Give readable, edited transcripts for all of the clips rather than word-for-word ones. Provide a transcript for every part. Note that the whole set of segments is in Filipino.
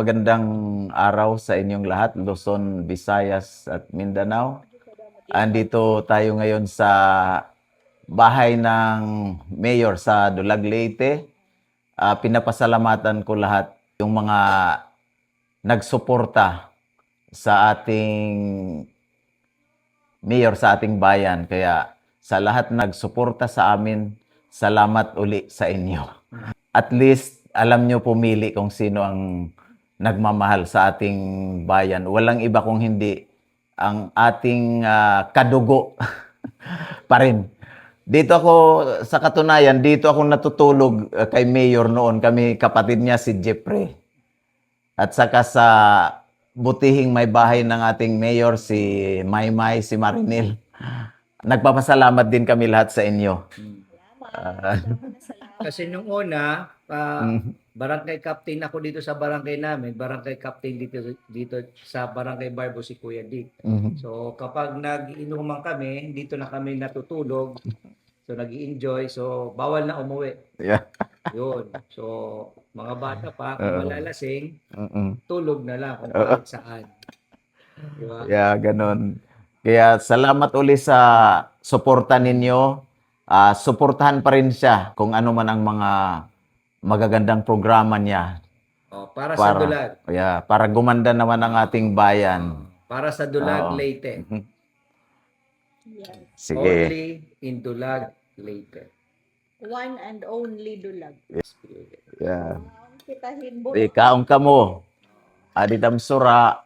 magandang araw sa inyong lahat, Luzon, Visayas at Mindanao. Andito tayo ngayon sa bahay ng Mayor sa Dulag, Leyte. Pinapasalamatan ko lahat yung mga nagsuporta sa ating Mayor sa ating bayan. Kaya sa lahat nagsuporta sa amin, salamat uli sa inyo. At least alam nyo pumili kung sino ang nagmamahal sa ating bayan. Walang iba kung hindi ang ating kadugo pa rin. Dito ako, sa katunayan, dito ako natutulog kay Mayor noon. Kami kapatid niya si Jeffrey. At saka sa butihing may bahay ng ating Mayor, si Maymay, si Marinil. Nagpapasalamat din kami lahat sa inyo. Kasi nung una, Mm. barangay captain ako dito sa barangay namin, barangay captain dito sa barangay Barbo si Kuya Dick. Mhm. So kapag nag-iinuman kami, dito na kami natutulog. So nag-i-enjoy, so bawal na umuwi. Yeah. Yun. So mga bata pa, kung malalasing, Mm-mm. tulog na lang kung kahit saan. Di ba? Yeah, ganun. Kaya salamat uli sa suporta ninyo. Suportahan pa rin siya kung ano man ang mga magagandang programa niya Para sa Dulag. para gumanda naman ang ating bayan. Para sa Dulag, Oo. Leyte. Sige. Only in Dulag, Leyte. One and only Dulag. Yeah. Kitahin mo. Ikaong kamo. Adidam sura.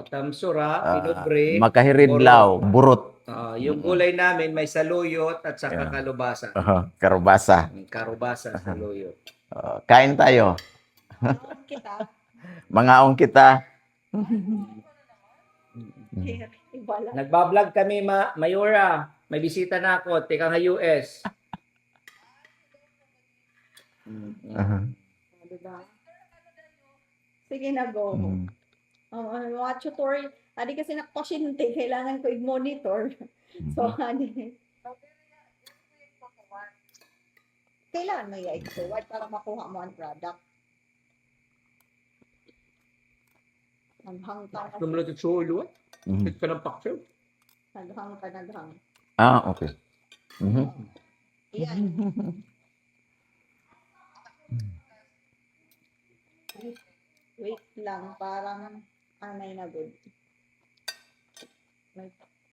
Tamsura, pinobre, Makahiridlaw. Burot. yung gulay namin may saluyot at saka kalubasa. Karubasa. Karubasa, saluyot. Kain tayo. Kita. Mangaong kita. Ibala. Nagbablog kami, Mayora. May bisita na ako. Teka nga US. Diba? Sige na, go. Mga tutorial. Adi kasi nakapasyente, kailangan ko i-monitor. So, adi. Kailangan mo i-extrovert para makuha mo ang product. Naghang ka kasi. Sumulat at sulo. Ito ka ng paksyo. Naghang ka, naghang. Okay. Mhm. Yan. Wait lang, parang anay na good. Wait.